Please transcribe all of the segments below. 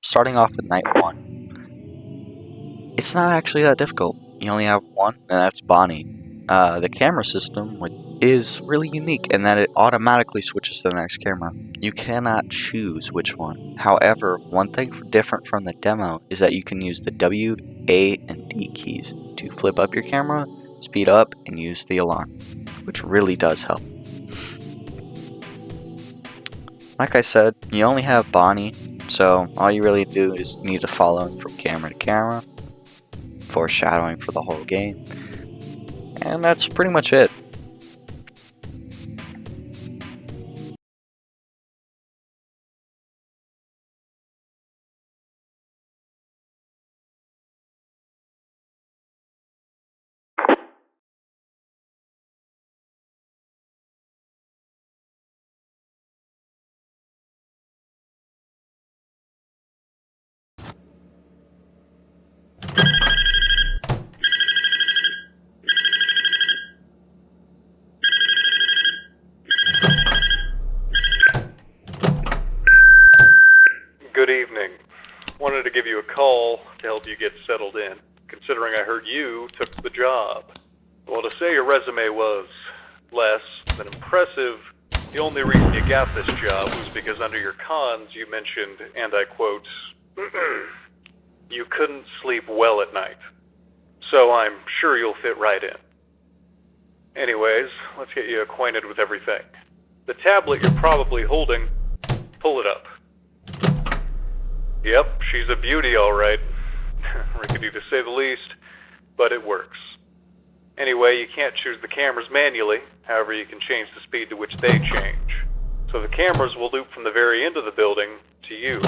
starting off with night 1. It's not actually that difficult. You only have one, and that's Bonnie. The camera system is really unique in that it automatically switches to the next camera. You cannot choose which one. However, one thing different from the demo is that you can use the W, A, and D keys to flip up your camera, speed up, and use the alarm, which really does help. Like I said, you only have Bonnie, so all you really do is need to follow him from camera to camera, foreshadowing for the whole game, and that's pretty much it. Good evening. Wanted to give you a call to help you get settled in, considering I heard you took the job. Well, to say your resume was less than impressive, the only reason you got this job was because under your cons you mentioned, and I quote, you couldn't sleep well at night. So I'm sure you'll fit right in. Anyways, let's get you acquainted with everything. The tablet you're probably holding, pull it up. Yep, she's a beauty, all right. Rickety to say the least, but it works. Anyway, you can't choose the cameras manually, however you can change the speed to which they change. So the cameras will loop from the very end of the building to you.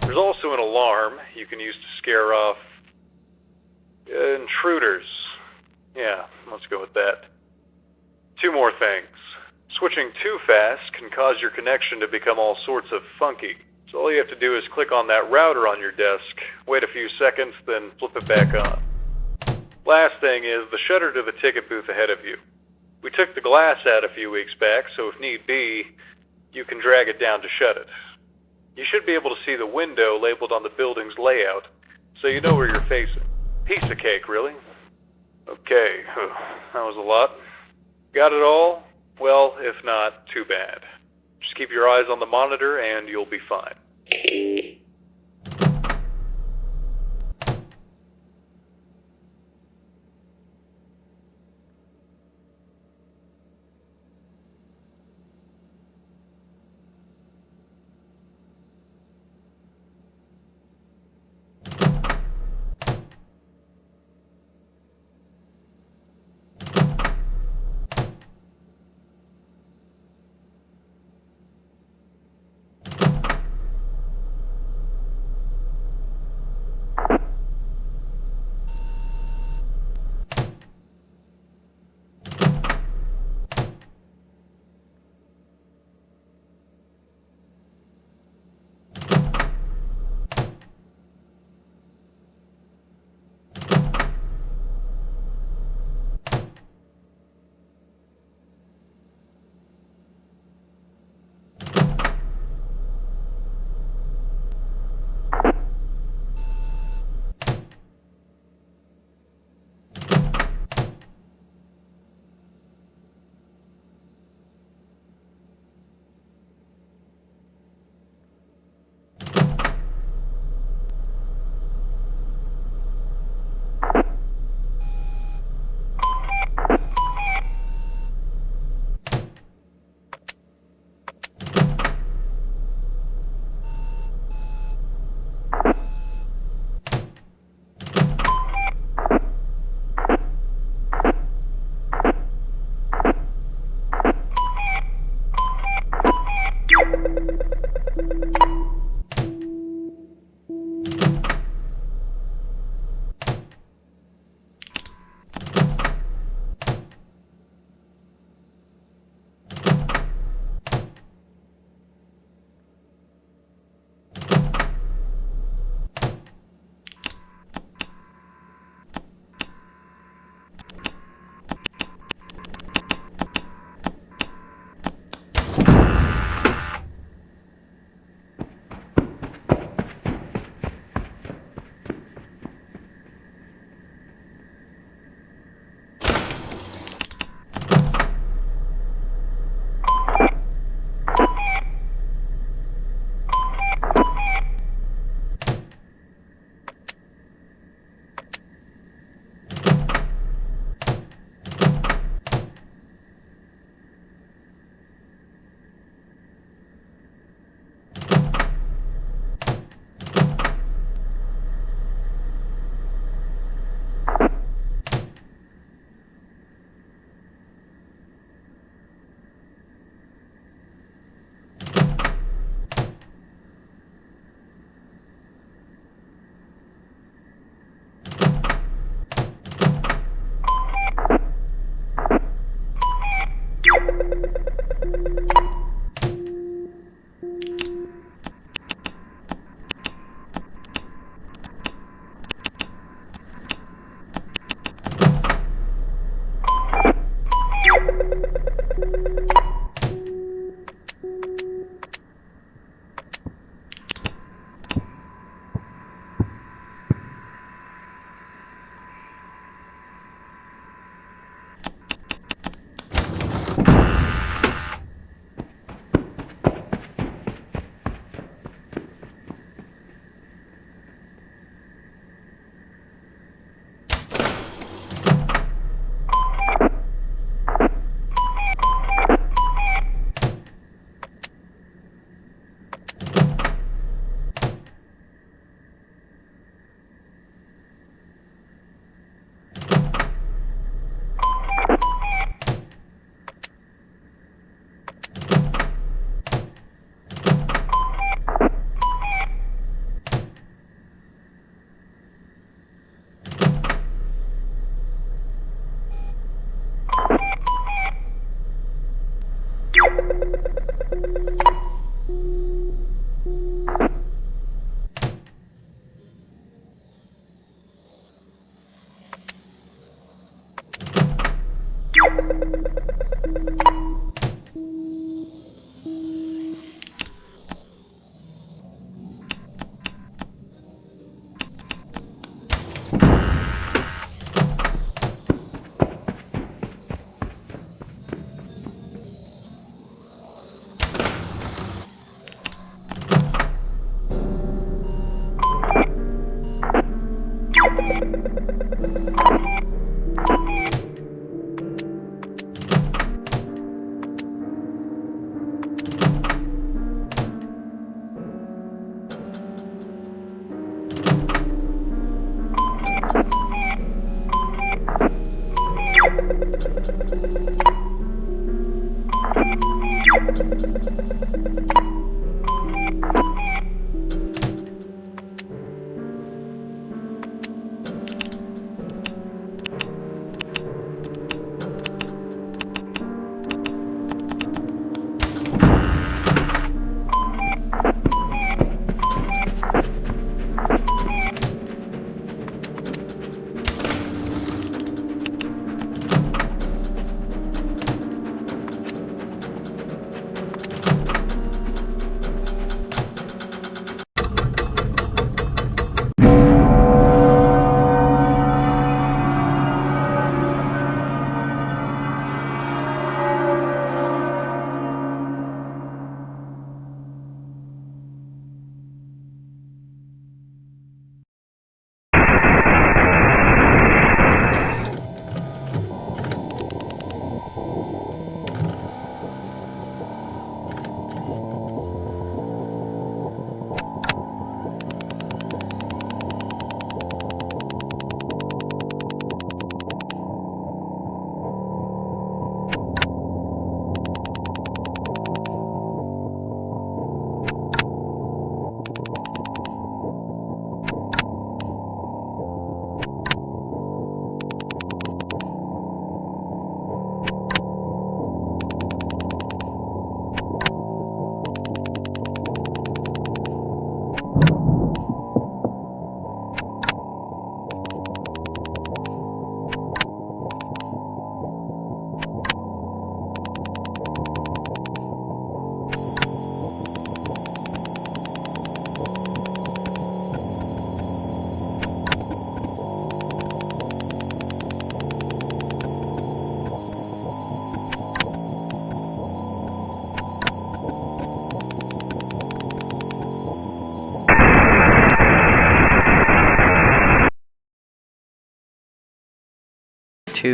There's also an alarm you can use to scare off intruders. Yeah, let's go with that. Two more things. Switching too fast can cause your connection to become all sorts of funky. So all you have to do is click on that router on your desk, wait a few seconds, then flip it back on. Last thing is the shutter to the ticket booth ahead of you. We took the glass out a few weeks back, so if need be, you can drag it down to shut it. You should be able to see the window labeled on the building's layout, so you know where you're facing. Piece of cake, really. Okay, that was a lot. Got it all? Well, if not, too bad. Just keep your eyes on the monitor and you'll be fine.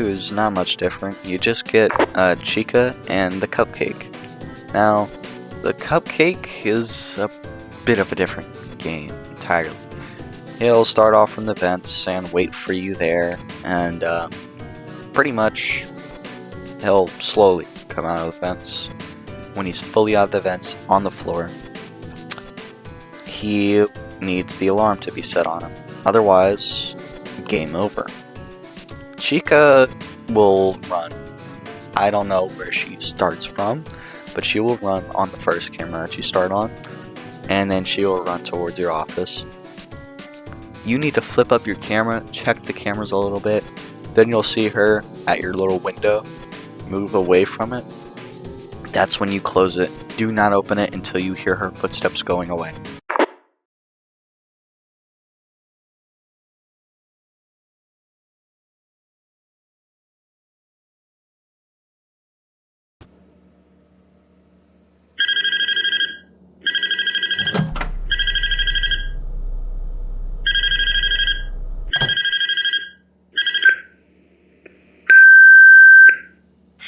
2 is not much different. You just get Chica and the cupcake. Now, the cupcake is a bit of a different game entirely. He'll start off from the vents and wait for you there, and pretty much he'll slowly come out of the vents. When he's fully out of the vents on the floor, he needs the alarm to be set on him. Otherwise, game over. Chica will run. I don't know where she starts from, but she will run on the first camera that you start on, and then she will run towards your office. You need to flip up your camera, check the cameras a little bit, then you'll see her at your little window. Move away from it. That's when you close it. Do not open it until you hear her footsteps going away.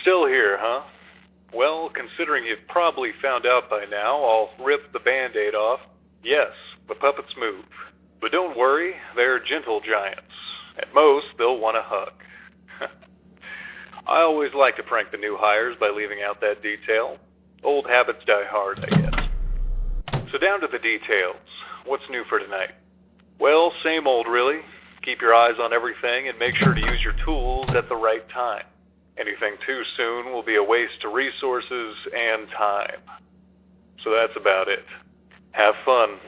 Still here, huh? Well, considering you've probably found out by now, I'll rip the Band-Aid off. Yes, the puppets move. But don't worry, they're gentle giants. At most, they'll want a hug. I always like to prank the new hires by leaving out that detail. Old habits die hard, I guess. So down to the details. What's new for tonight? Well, same old really. Keep your eyes on everything and make sure to use your tools at the right time. Anything too soon will be a waste of resources and time. So that's about it. Have fun.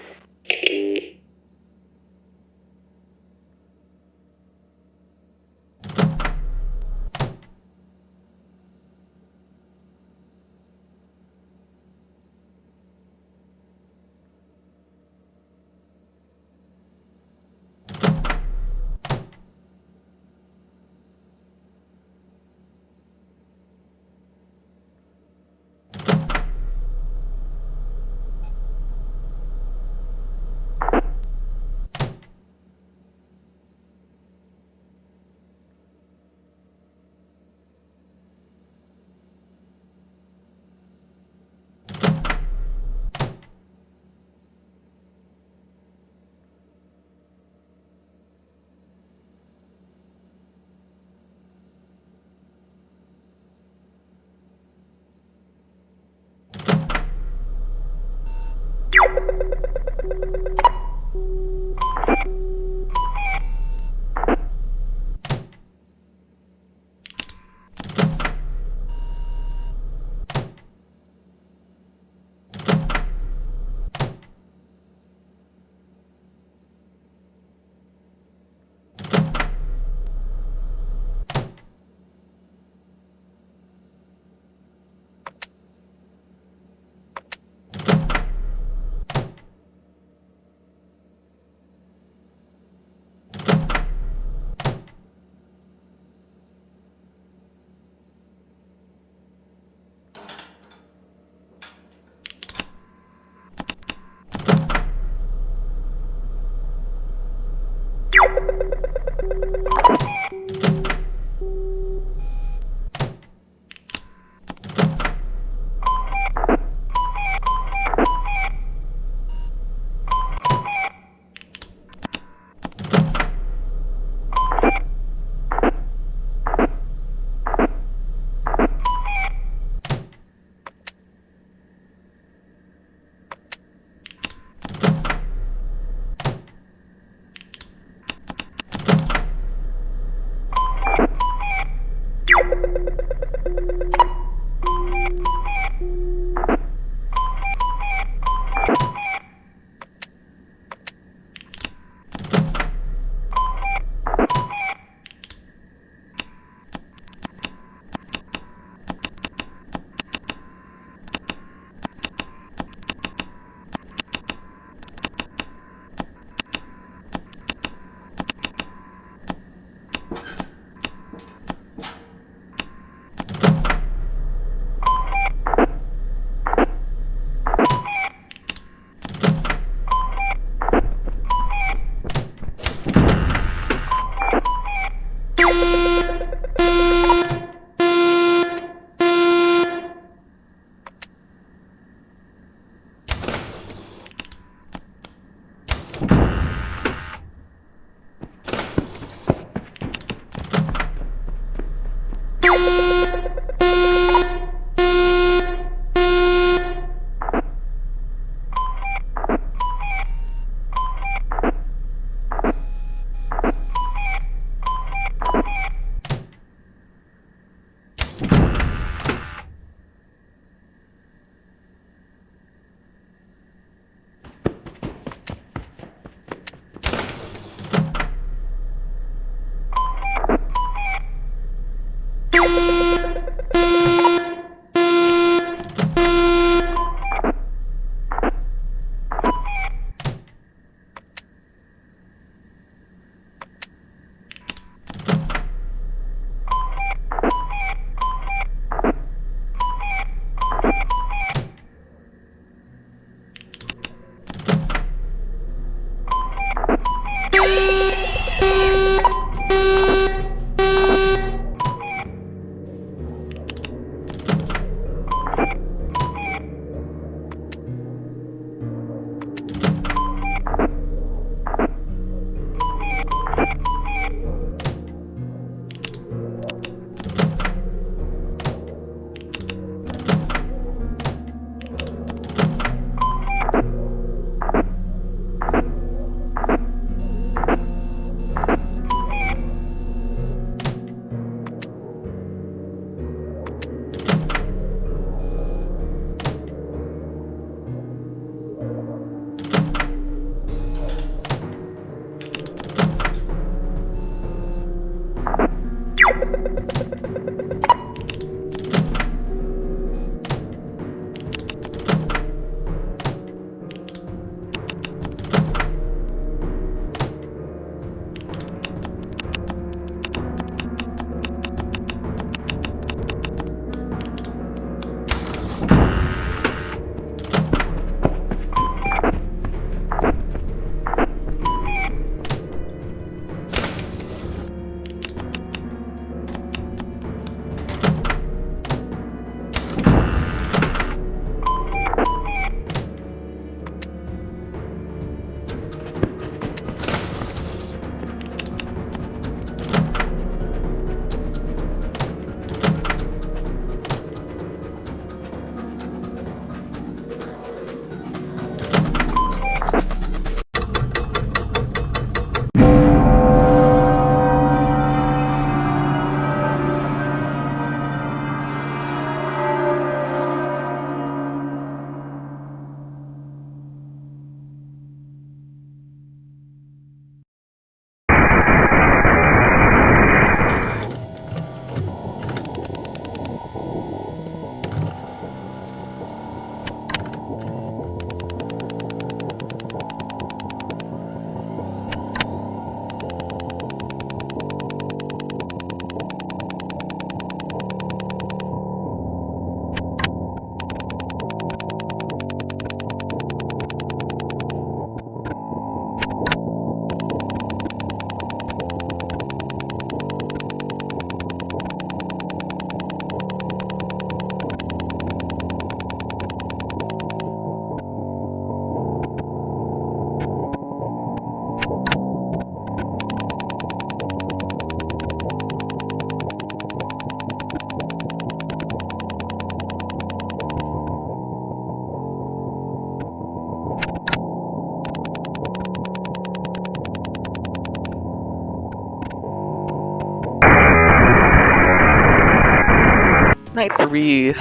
Night 3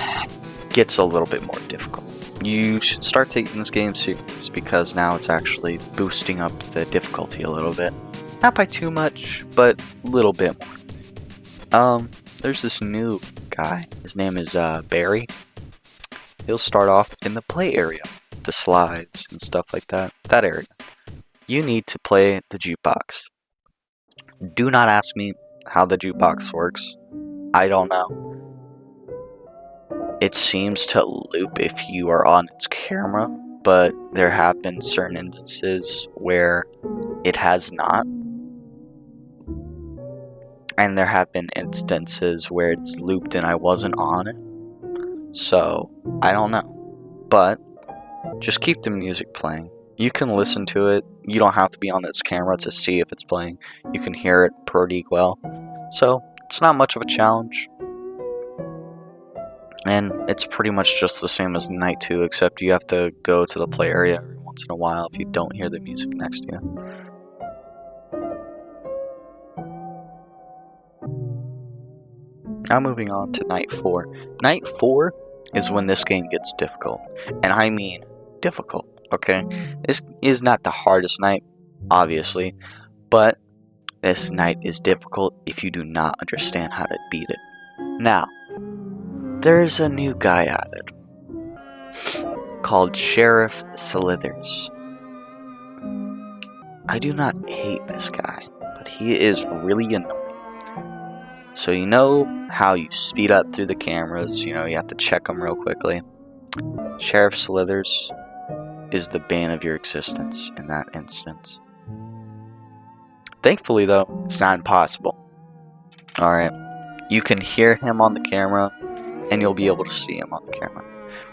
gets a little bit more difficult. You should start taking this game serious because now it's actually boosting up the difficulty a little bit. Not by too much, but a little bit more. There's this new guy. His name is Barry. He'll start off in the play area, the slides and stuff like that. That area. You need to play the jukebox. Do not ask me how the jukebox works. I don't know. It seems to loop if you are on its camera, but there have been certain instances where it has not. And there have been instances where it's looped and I wasn't on it. So, I don't know. But, just keep the music playing. You can listen to it. You don't have to be on its camera to see if it's playing. You can hear it pretty well. So, it's not much of a challenge. And it's pretty much just the same as Night 2, except you have to go to the play area every once in a while if you don't hear the music next to you. Now moving on to Night 4. Night 4 is when this game gets difficult. And I mean difficult, okay? This is not the hardest night, obviously, but this night is difficult if you do not understand how to beat it. Now, there's a new guy added called Sheriff Slithers. I do not hate this guy, but he is really annoying. So you know how you speed up through the cameras, you have to check them real quickly. Sheriff Slithers is the bane of your existence in that instance. Thankfully though, it's not impossible. Alright, you can hear him on the camera, and you'll be able to see him on the camera.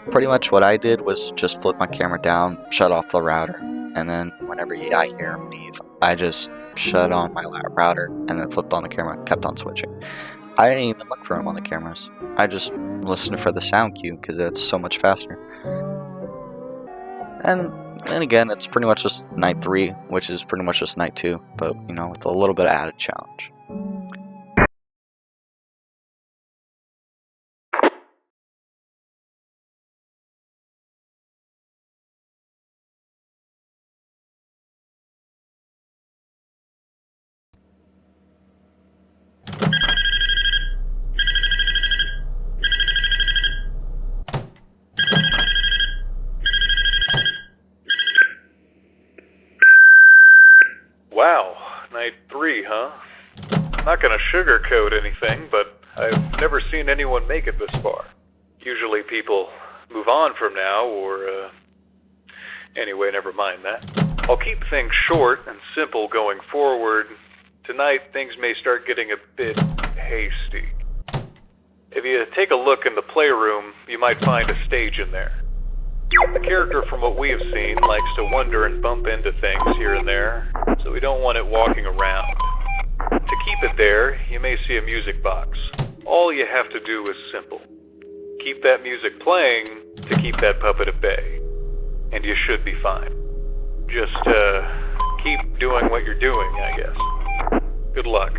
Pretty much what I did was just flip my camera down, shut off the router, and then whenever I hear him leave, I just shut on my router and then flipped on the camera and kept on switching. I didn't even look for him on the cameras. I just listened for the sound cue because it's so much faster. And then again, it's pretty much just Night 3, which is pretty much just Night 2, but with a little bit of added challenge. Wow, Night 3, huh? I'm not gonna sugarcoat anything, but I've never seen anyone make it this far. Usually people move on from now, or, anyway, never mind that. I'll keep things short and simple going forward. Tonight, things may start getting a bit hasty. If you take a look in the playroom, you might find a stage in there. The character, from what we have seen, likes to wander and bump into things here and there, so we don't want it walking around. To keep it there, you may see a music box. All you have to do is simple. Keep that music playing to keep that puppet at bay, and you should be fine. Just, keep doing what you're doing, I guess. Good luck.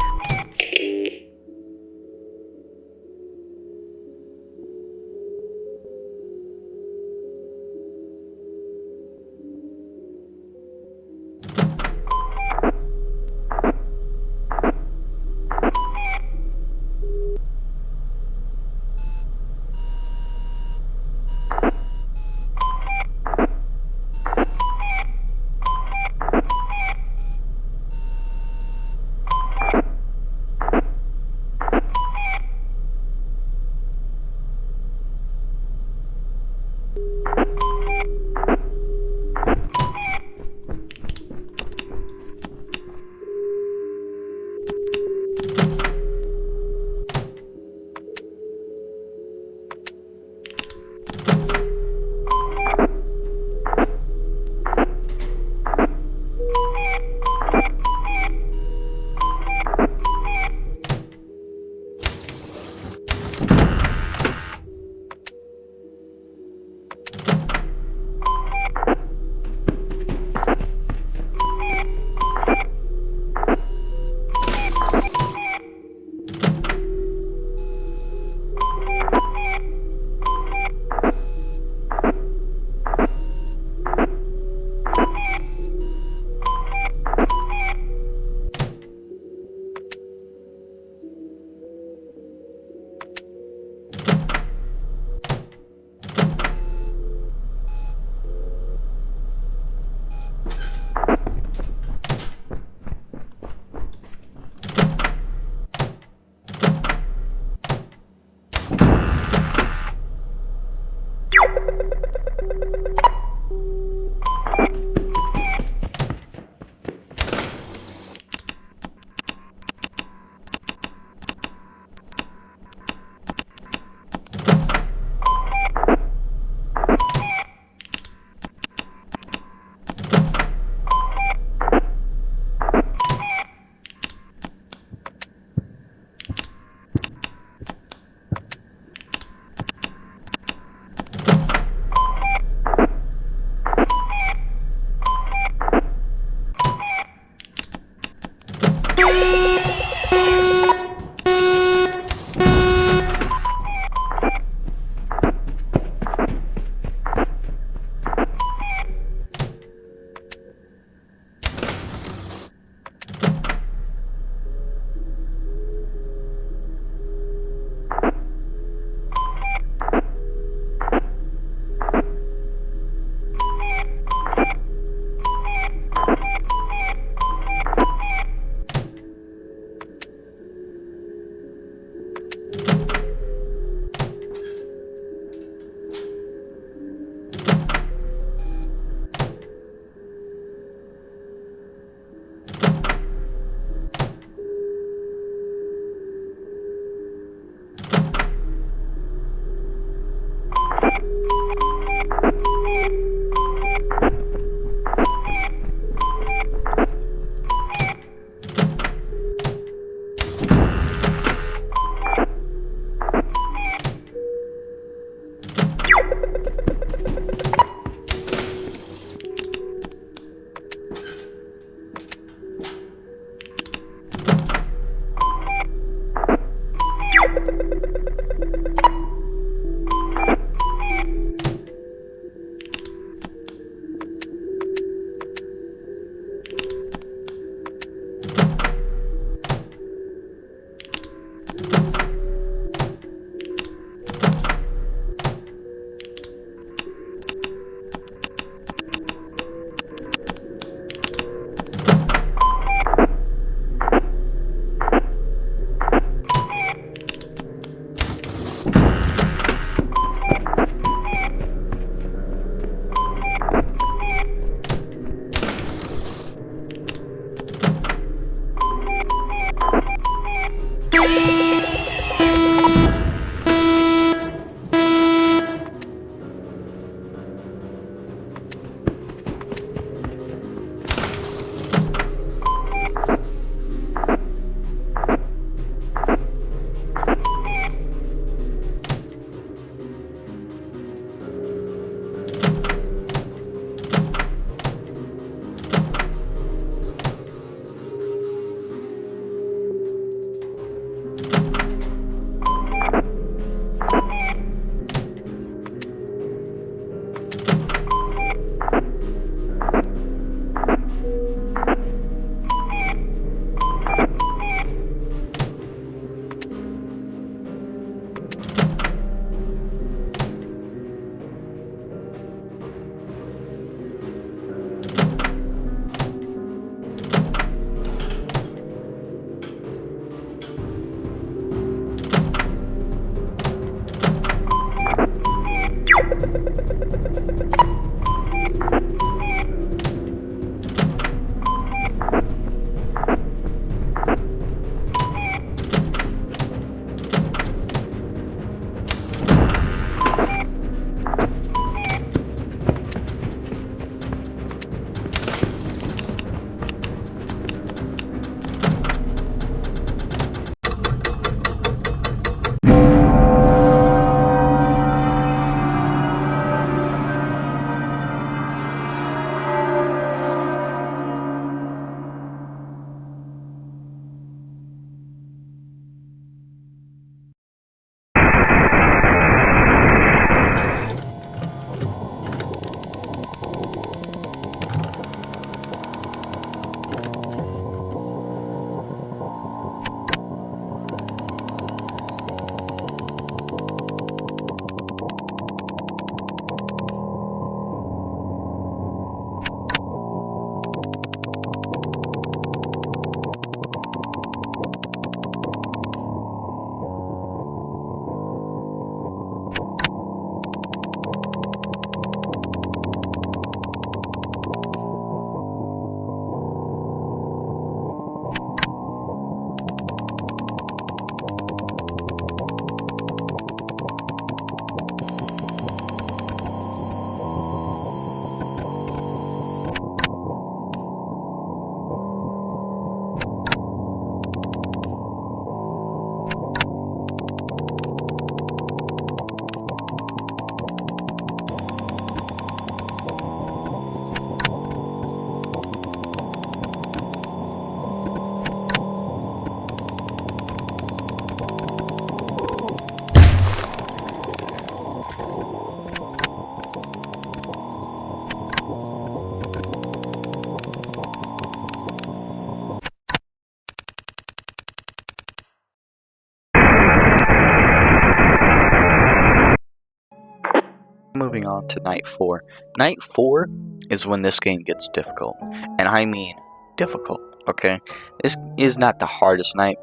moving on to night 4. Night 4 is when this game gets difficult. And I mean difficult, okay? This is not the hardest night,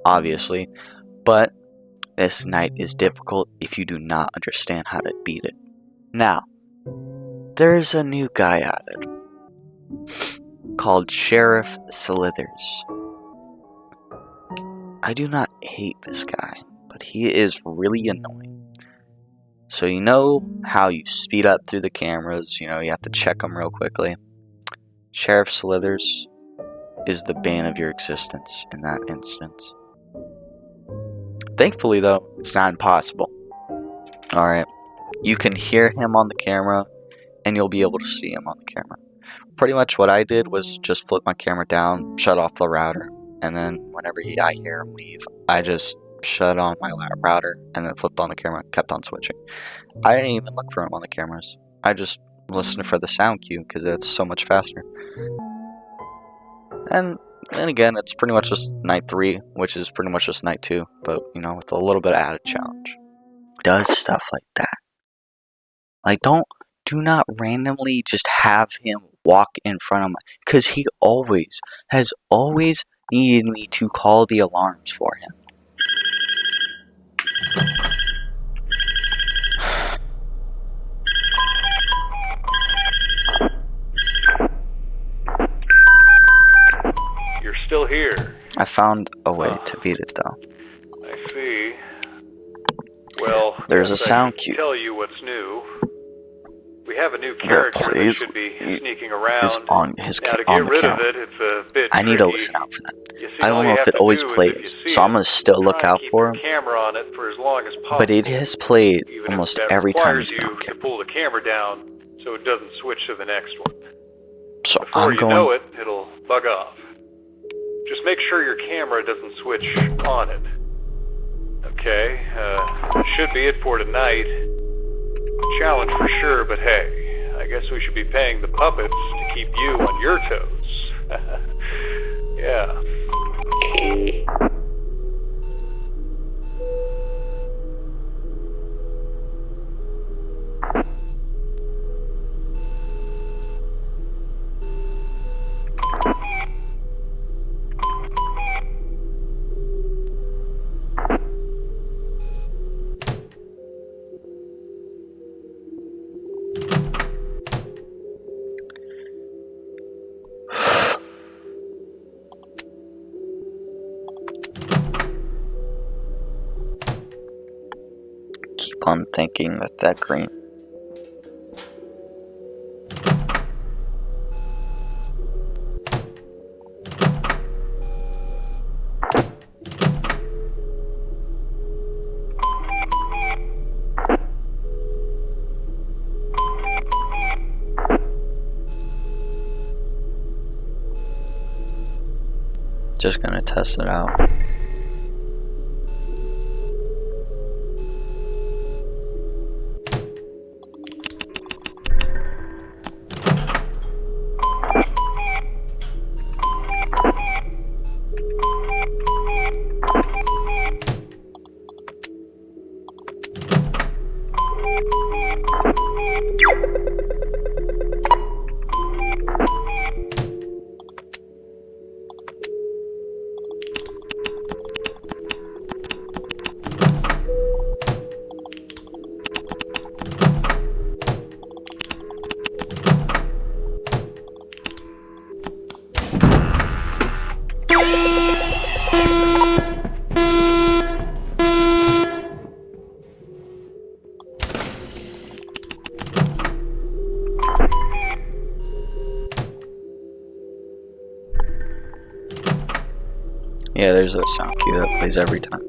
obviously, but this night is difficult if you do not understand how to beat it. Now, there's a new guy added called Sheriff Slithers. I do not hate this guy, but he is really annoying. So you know how you speed up through the cameras, you have to check them real quickly. Sheriff Slithers is the bane of your existence in that instance. Thankfully though, it's not impossible. Alright, you can hear him on the camera, and you'll be able to see him on the camera. Pretty much what I did was just flip my camera down, shut off the router, and then whenever I hear him leave, I just shut on my router and then flipped on the camera and kept on switching. I didn't even look for him on the cameras. I just listened for the sound cue because it's so much faster. And again, it's pretty much just night 3, which is pretty much just night 2, but with a little bit of added challenge. Does stuff like that. Like, do not randomly just have him walk in front of my, because he has always needed me to call the alarms for him. You're still here. I found a way to beat it though. I see. Well, there's a sound cue. Tell you what's new. We have a new character that should be sneaking around. Is on his now, to on get the rid camera. of it, it's a bit I need to tricky. listen out for that. See, I don't know if it always plays, so I'm gonna still look out for him. Camera on it for as long as possible. But it has played Even almost if that every time he's requires been on you to camera. pull the camera down so it doesn't switch to the next one. So Before I'm you going. know it, it'll bug off. Just make sure your camera doesn't switch on it. Okay, that should be it for tonight. Challenge for sure, but hey, I guess we should be paying the puppets to keep you on your toes. Yeah. Keep on thinking that green. Just gonna test it out. Yeah, there's a sound cue that plays every time.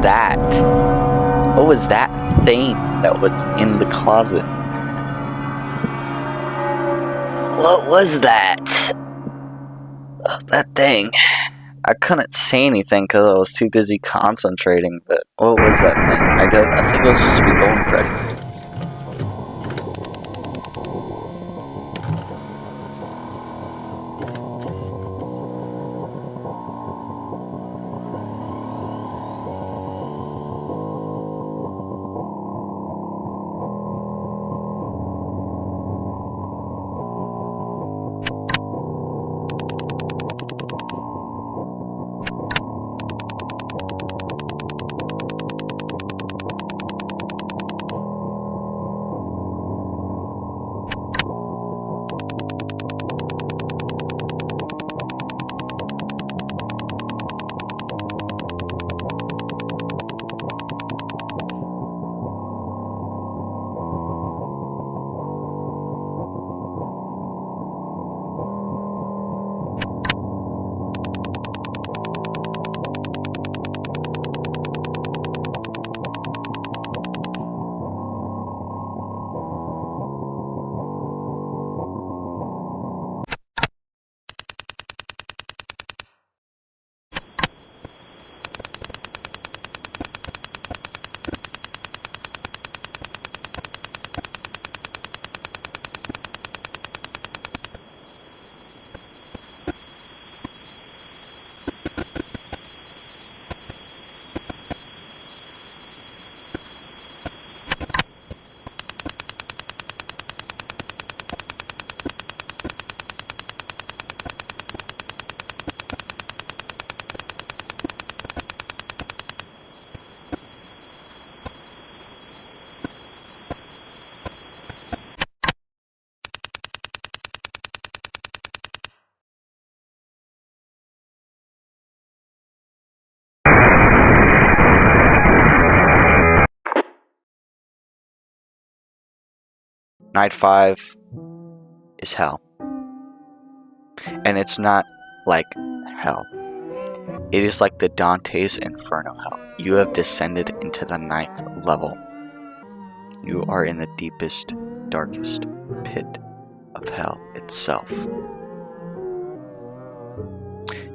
that? What was that thing that was in the closet? What was that? That thing. I couldn't say anything because I was too busy concentrating, but what was that thing? I think it was supposed to be Bone Freddy. Night 5 is hell. And it's not like hell. It is like the Dante's Inferno hell. You have descended into the 9th level. You are in the deepest, darkest pit of hell itself.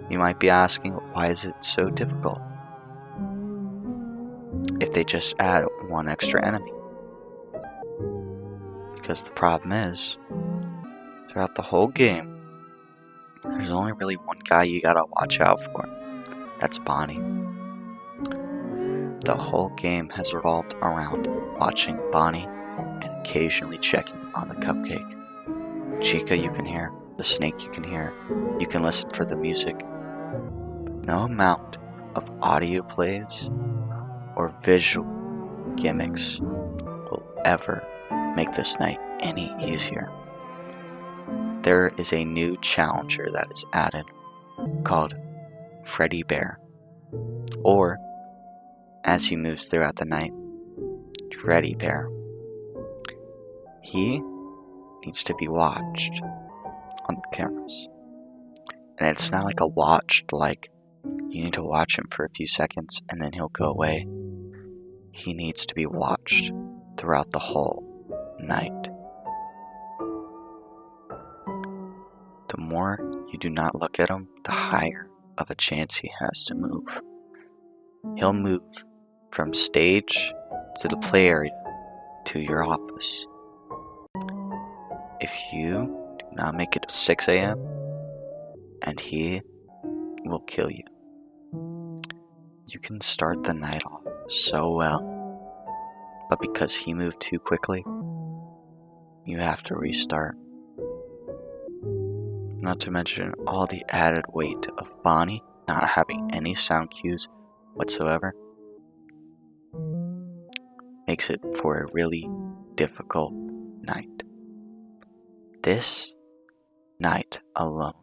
You might be asking, why is it so difficult? If they just add one extra enemy. Because the problem is, throughout the whole game, there's only really one guy you gotta watch out for. That's Bonnie. The whole game has revolved around watching Bonnie and occasionally checking on the cupcake. Chica you can hear, the snake you can hear, you can listen for the music. But no amount of audio plays or visual gimmicks will ever make this night any easier. There is a new challenger that is added called Freddy Bear, or as he moves throughout the night, Freddy Bear. He needs to be watched on the cameras. And it's not like a watched, like you need to watch him for a few seconds and then he'll go away. He needs to be watched throughout the whole night. The more you do not look at him, the higher of a chance he has to move. He'll move from stage to the play area to your office. If you do not make it to 6 a.m., and he will kill you. You can start the night off so well, but because he moved too quickly, you have to restart. Not to mention all the added weight of Bonnie not having any sound cues whatsoever makes it for a really difficult night. This night alone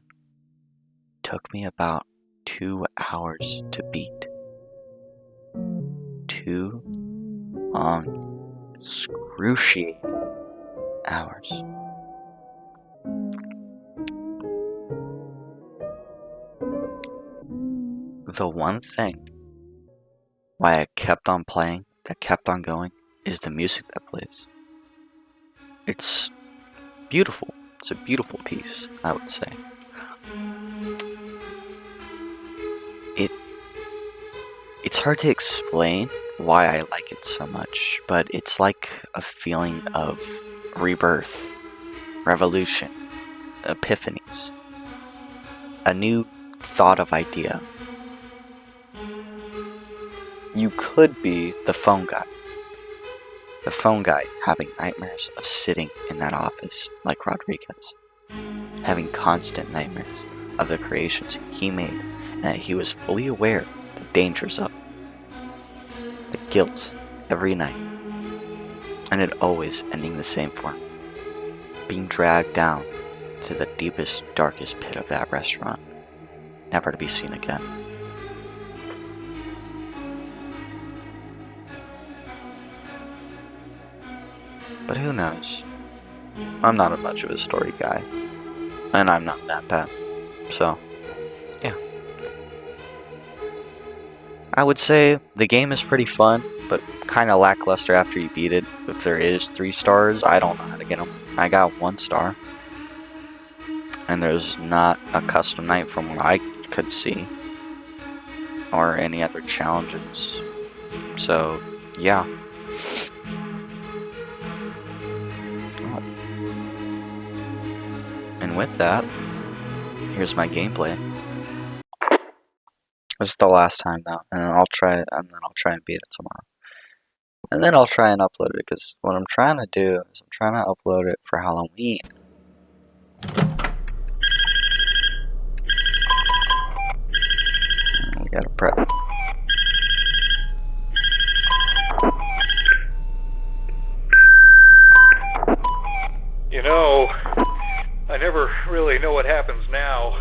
took me about 2 hours to beat. 2 long, excruciating hours. The one thing why I kept on playing, that kept on going, is the music that plays. It's beautiful. It's a beautiful piece, I would say. It's hard to explain why I like it so much, but it's like a feeling of rebirth, revolution, epiphanies, a new thought of idea. You could be the phone guy. The phone guy having nightmares of sitting in that office like Rodriguez, having constant nightmares of the creations he made and that he was fully aware the dangers of, the guilt every night, and it always ending the same for him, being dragged down to the deepest, darkest pit of that restaurant, never to be seen again. But who knows? I'm not much of a story guy, and I'm not that bad, so yeah. I would say the game is pretty fun, but kind of lackluster after you beat it. If there is 3 stars, I don't know how to get them. I got 1 star. And there's not a custom night from what I could see. Or any other challenges. So, yeah. And with that, here's my gameplay. This is the last time though, and then I'll try and beat it tomorrow. And then I'll try and upload it, because what I'm trying to do is I'm trying to upload it for Halloween. And we gotta prep. You know, I never really know what happens now.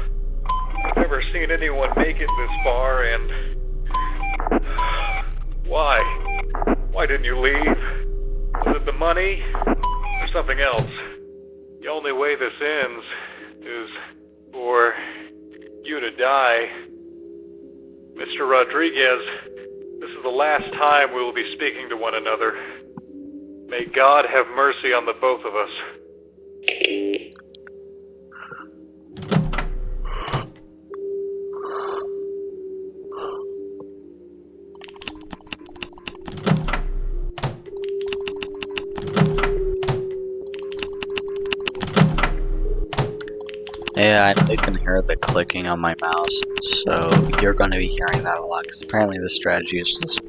I've never seen anyone make it this far, and... Why? Why didn't you leave? Was it the money? Or something else? The only way this ends is for you to die. Mr. Rodriguez, this is the last time we will be speaking to one another. May God have mercy on the both of us. Yeah, I know you can hear the clicking on my mouse, so you're going to be hearing that a lot, because apparently the strategy is just...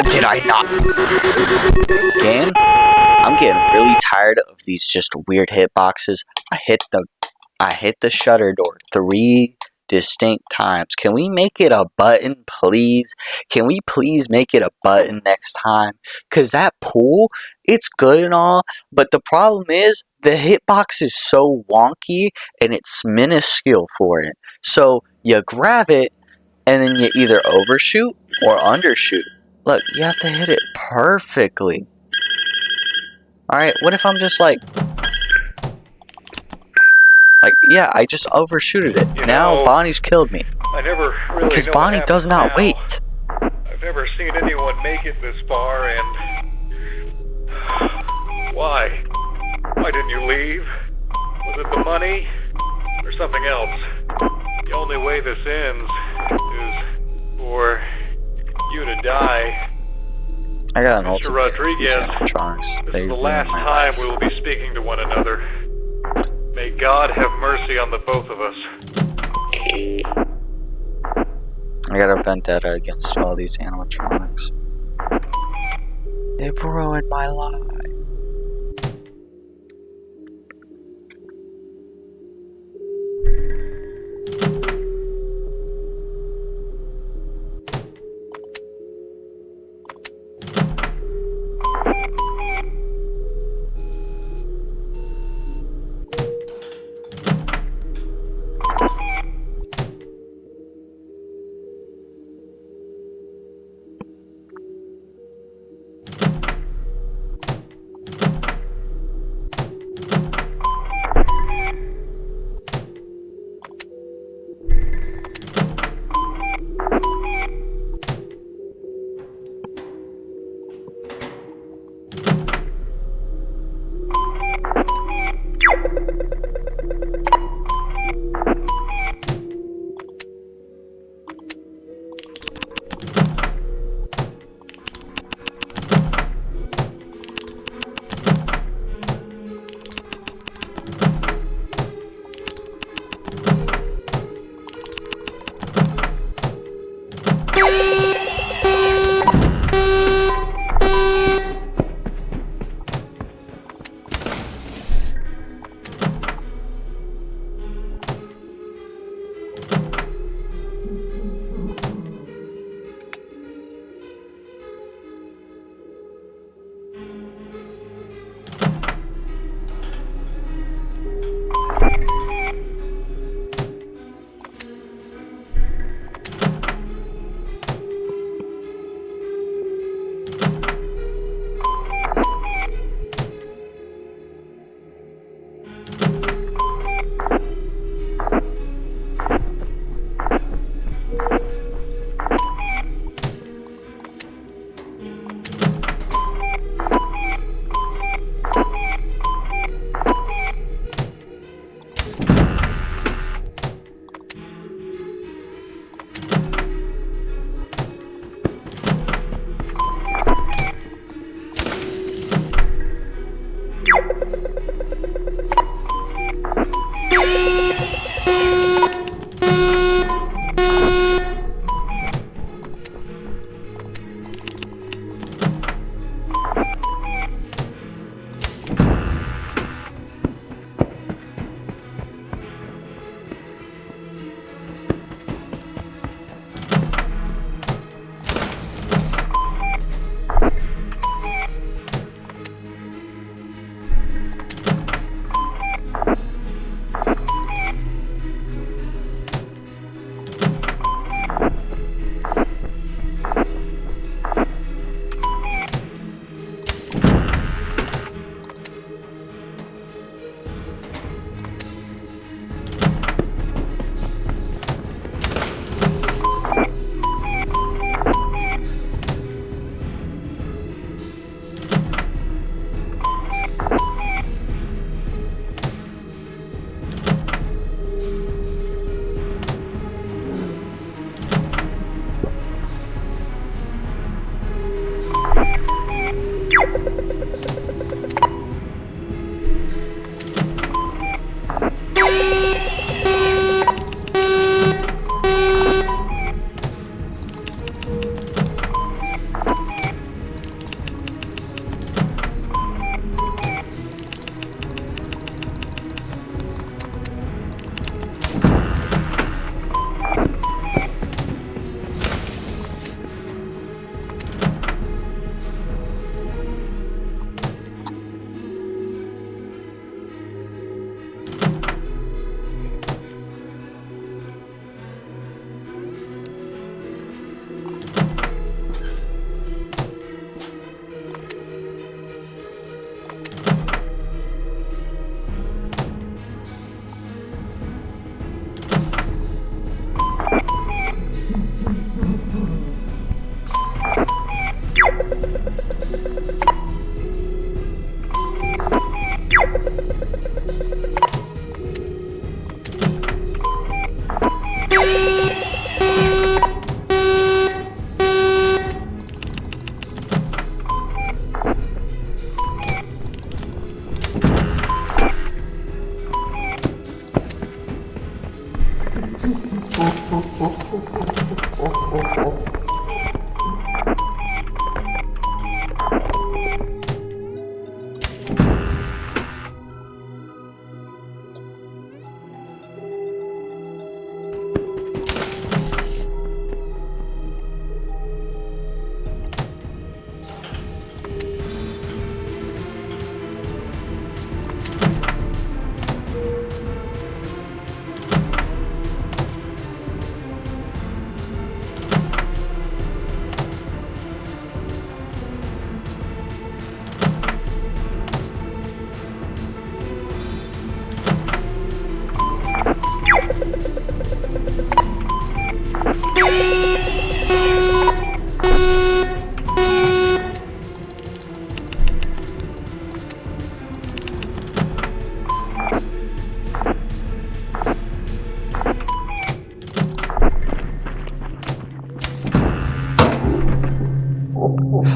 Did I not? Game? I'm getting really tired of these just weird hitboxes. I hit the shutter door 3 distinct times. Can we make it a button, please? Can we please make it a button next time? Cause that pool, it's good and all, but the problem is the hitbox is so wonky and it's minuscule for it. So you grab it and then you either overshoot or undershoot. Look, you have to hit it perfectly. Alright, what if I'm just like, yeah, I just overshooted it. You Now know, Bonnie's killed me. I never really Because know Bonnie what does happens not now. wait. I've never seen anyone make it this far, and... Why? Why didn't you leave? Was it the money? Or something else? The only way this ends is for you to die. I got an Mr. ultimate. Rodriguez, These animatronics, this they is the ruined last my time life. we will be speaking to one another. May God have mercy on the both of us. I got a vendetta against all these animatronics. They've ruined my life.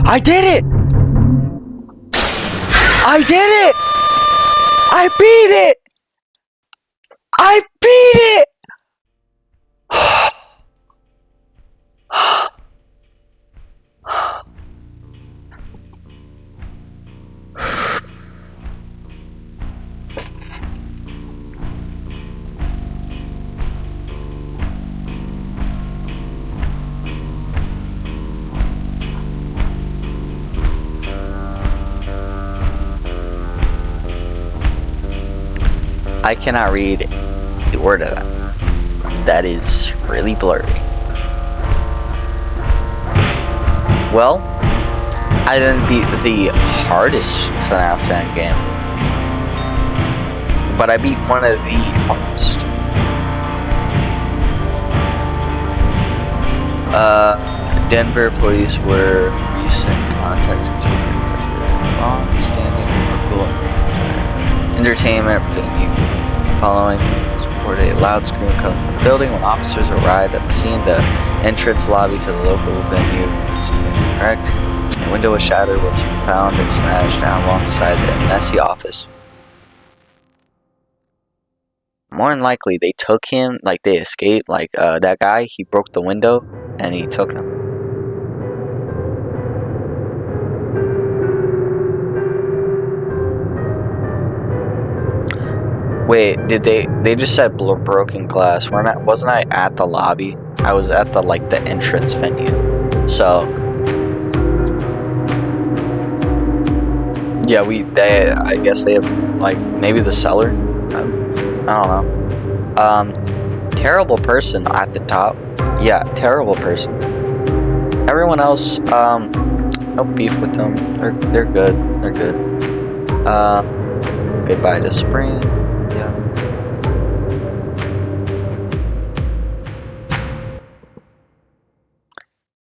I did it! I did it! I beat it! I beat it! I cannot read a word of that. That is really blurry. Well, I didn't beat the hardest FNAF fan game, but I beat one of the hardest. Denver police were recent contact to long-standing local entertainment venue. Following was reported a loud scream coming from the building. When officers arrived at the scene, the entrance lobby to the local venue was wrecked. A window was shattered, was found and smashed down alongside the messy office. More than likely, they took him, like they escaped. Like that guy, he broke the window and he took him. Wait, did they just said broken glass? Wasn't I at the lobby? I was at the the entrance venue. So yeah, I guess they have maybe the cellar. I don't know. Terrible person at the top. Yeah, terrible person. Everyone else, no beef with them. They're good. They're good. Goodbye to spring. Yeah.